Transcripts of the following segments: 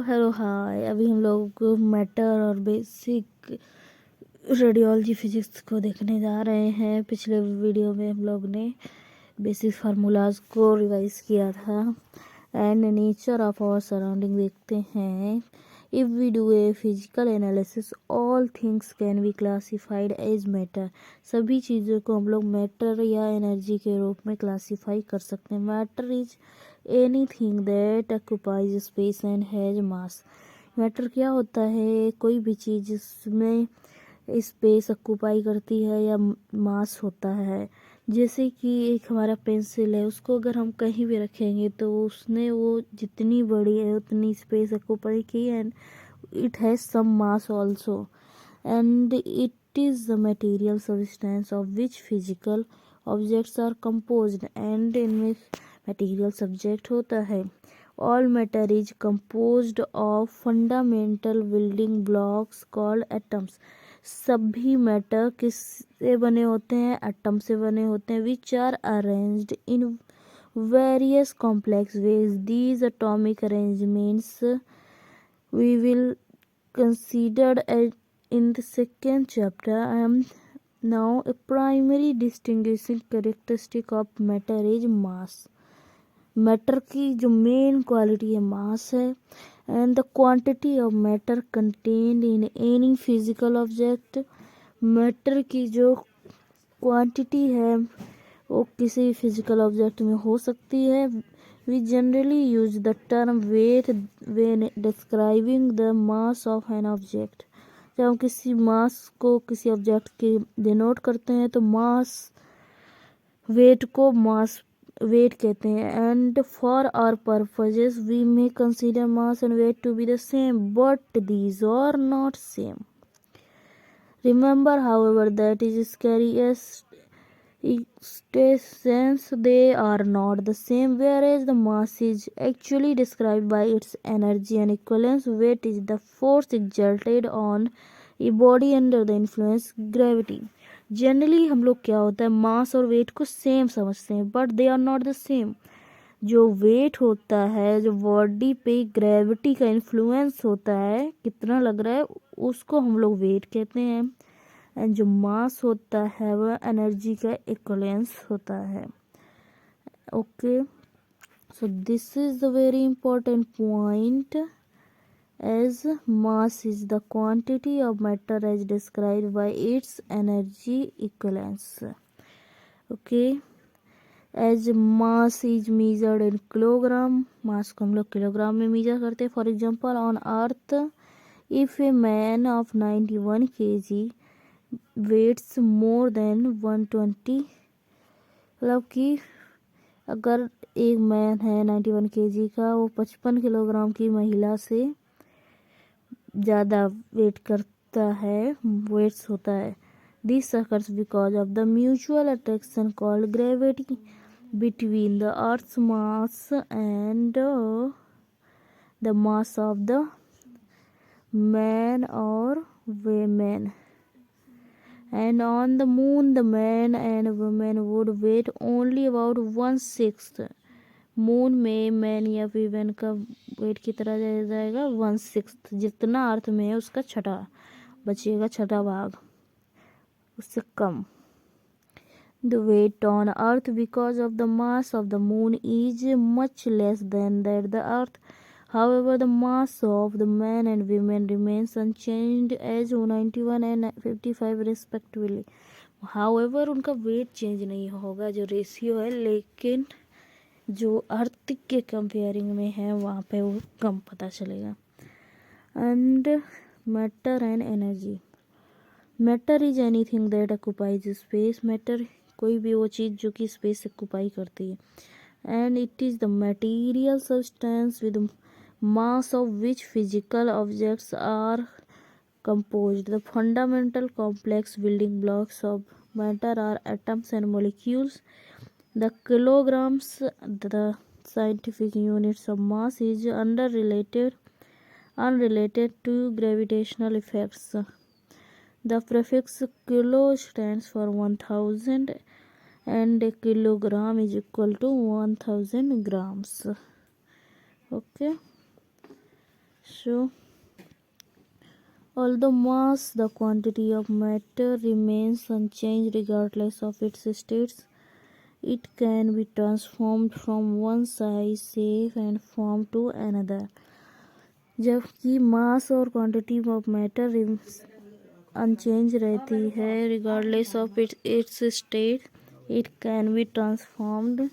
Hello hi. अभी हम लोग मैटर और बेसिक रेडियोलॉजी फिजिक्स को देखने जा रहे हैं। पिछले वीडियो में हम लोग ने बेसिक फार्मूलाज को रिवाइज किया था and nature of our surrounding देखते हैं। If we do a physical analysis all things can be classified as matter. सभी चीज़ों को हम लोग मैटर या एनर्जी के रूप में क्लासीफाई कर सकते हैं। Matter is anything that occupies space and has mass. Matter क्या होता है? कोई भी चीज़ जिसमें स्पेस ऑक्युपाई करती है या मास होता है। जैसे कि एक हमारा पेंसिल है, उसको अगर हम कहीं भी रखेंगे तो उसने वो जितनी बड़ी है उतनी स्पेस ऑक्युपाई की and it has some mass also and it is the material substance of which physical objects are composed and इनमें मटेरियल सब्जेक्ट होता है। All matter is composed of fundamental building blocks called atoms. सभी matter किससे बने होते हैं? Atom से बने होते हैं which are arranged in various complex ways. These atomic arrangements we will considered in the second chapter. Now a primary distinguishing characteristic of matter is mass. Matter की जो मेन क्वालिटी है मास है and the quantity of matter contained in any physical object. Matter की जो quantity है वो किसी physical object में हो सकती है। We generally use the term weight when describing the mass of an object. जब हम किसी मास को किसी ऑब्जेक्ट के डिनोट करते हैं तो मास वेट को मास वेट कहते हैं। And for our purposes we may consider mass and weight to be the same but these are not same. Remember, however, that is scary since they are not the same, whereas the mass is actually described by its energy and equivalence. Weight is the force exerted on a body under the influence gravity. Generally हम लोग क्या होता है, मास और wait को same समझते हैं but they are not the same. जो वेट होता है, जो बॉडी पे ग्रेविटी का इन्फ्लुएंस होता है, कितना लग रहा है, उसको हम लोग वेट कहते हैं। एंड जो मास होता है वह एनर्जी का इक्विवेलेंस होता है। Okay, so this is the very important point as mass is the quantity of matter as described by its energy equivalence. Okay, as mass is measured in kilogram. Mass को हम लोग kilogram में measure करते हैं। For example on earth if a man of 91 kg weighs more than 120, मतलब कि अगर एक मैन है 91 kg का, वो 55 किलोग्राम की महिला से ज़्यादा वेट करता है, वेट्स होता है। This occurs because of the mutual attraction called gravity between the earth's mass and the mass of the man or woman. And on the moon the man and woman would weight only about 1/6। Moon में man या women का wait कितना जाएगा? 1/6। जितना अर्थ में है उसका छठा बचेगा, छठा भाग, उससे कम। The weight on earth because of the mass of the moon is much less than that the earth. However, the mass of the men and women remains unchanged as 91 and 55 respectively. However, उनका wait change नहीं होगा, जो ratio है, लेकिन जो अर्थ के comparing में है वहाँ पे वो कम पता चलेगा। And matter and energy. Matter is anything that occupies space. Matter कोई भी वो चीज़ जो कि स्पेस ऑक्युपाई करती है। And it is the material substance with mass of which physical objects are composed. The fundamental complex building blocks of matter are atoms and molecules. The kilograms, the scientific units of mass, is unrelated to gravitational effects. The prefix kilo stands for 1000 and a kilogram is equal to 1000 grams. Okay. So although mass, the quantity of matter remains unchanged regardless of its states. It can be transformed from one size, shape and form to another. जबकि मास और quantity of matter unchange रहती है regardless of its state, it can be transformed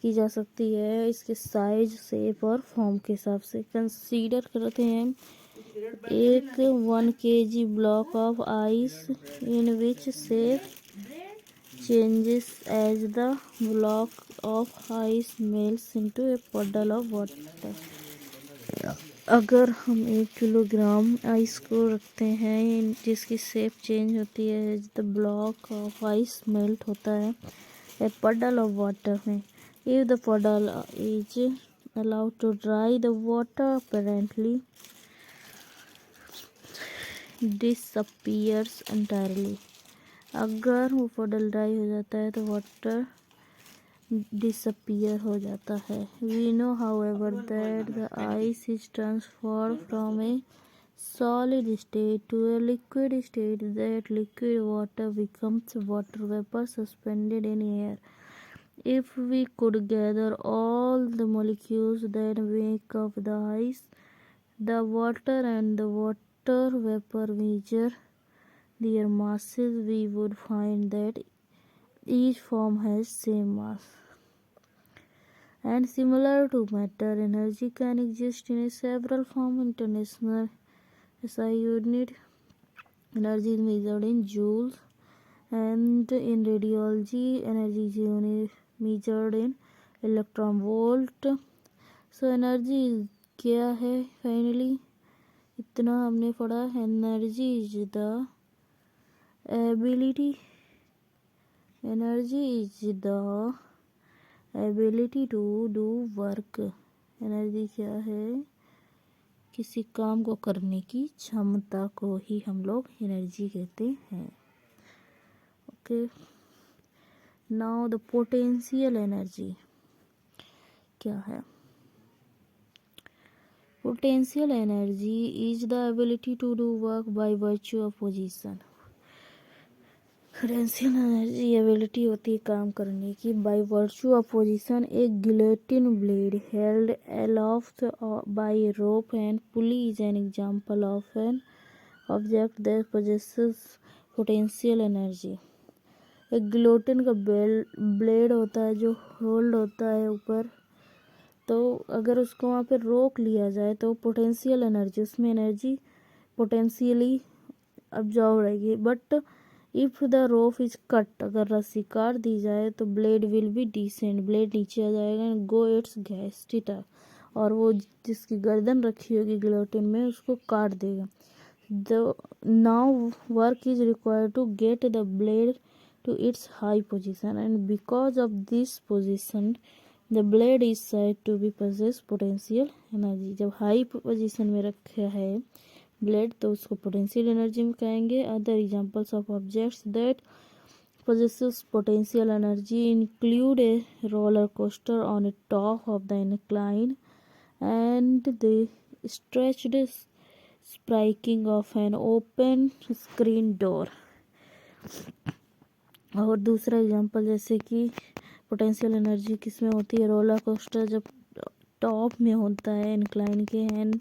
की जा सकती है इसके size, shape और फॉर्म के हिसाब से। कंसीडर करते हैं एक 1 kg block of ice in which shape changes as the block of ice melts into a puddle of water। अगर हम 1 किलोग्राम आइस को रखते हैं जिसकी शेप चेंज होती है as the block of ice melt होता है ए puddle of water में। if the puddle is allowed to dry, the water apparently disappears entirely। अगर वो puddle ड्राई हो जाता है तो वाटर डिसअपियर हो जाता है। We know however that the ice is transform from a solid state to a liquid state, that liquid water becomes water vapor suspended in air। if we could gather all the molecules that make up the ice, the water and the water vapor measure their masses, we would find that each form has same mass। And similar to matter, energy can exist in several forms। International SI unit energy is measured in joules, and in radiology energy is measured in electron volt। So energy क्या है finally, इतना हमने पढ़ा। Energy is the ability, energy is the ability to do work. Energy क्या है, किसी काम को करने की क्षमता को ही हम लोग एनर्जी कहते हैं। Okay, now the potential energy क्या है। Potential energy is the ability to do work by virtue of position. Potential energy ability होती है काम करने की बाय वर्च्यू ऑफ पोजीशन। एक guillotine blade held aloft by a rope and pulley is an example of an object that possesses potential energy। एक guillotine का blade होता है जो होल्ड होता है ऊपर, तो अगर उसको वहाँ पे रोक लिया जाए तो पोटेंशियल एनर्जी, उसमें एनर्जी पोटेंशियली अब्जॉर्ब रहेगी। But if the rope is cut, अगर रस्सी काट दी जाए तो blade will be descend, blade नीचे आ जाएगा एंड गो इट्स गैस्टिटा, और वो जिसकी गर्दन रखी होगी गिलोटिन में उसको काट देगा। The now work is required to get the blade to its high position, and because of this position the blade is said to be possess potential energy। जब हाई पोजीशन में रखा है ब्लेड तो उसको पोटेंशियल एनर्जी में कहेंगे। Other examples of objects that possesses potential energy include a roller coaster on a top of the incline and the stretched spiking of an open screen door। और दूसरा example जैसे कि potential energy किस में होती है, रोलर कोस्टर जब top में होता है इंक्लाइन के, and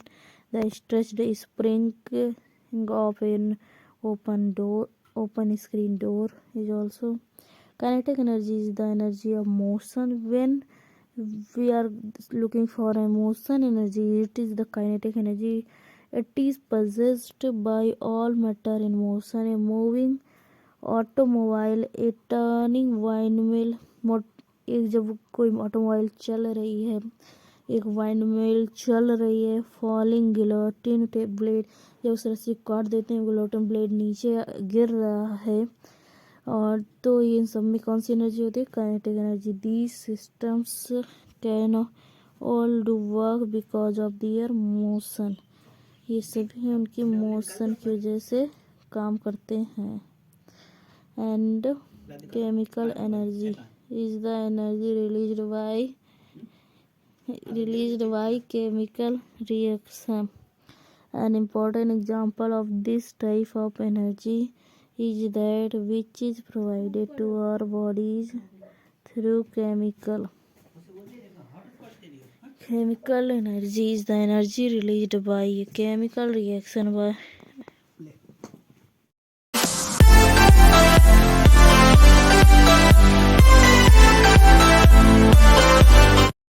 the stretched spring of an open screen door is also. Kinetic energy is the energy of motion. When we are looking for a motion energy, it is the kinetic energy. It is possessed by all matter in motion। A moving automobile, a turning windmill, एक जब कोई automobile चल रही है, एक वाइंडमिल चल रही है, फॉलिंग गिलोटिन ब्लेड, जब उस रस्सी काट देते हैं गिलोटिन ब्लेड नीचे गिर रहा है, और तो ये इन सब में कौन सी एनर्जी होती है, kinetic energy. These systems can all do work because of their motion. ये सभी उनकी मोशन की वजह से काम करते हैं। And chemical energy is the energy released by chemical reaction। An important example of this type of energy is that which is provided to our bodies through chemical energy is the energy released by a chemical reaction by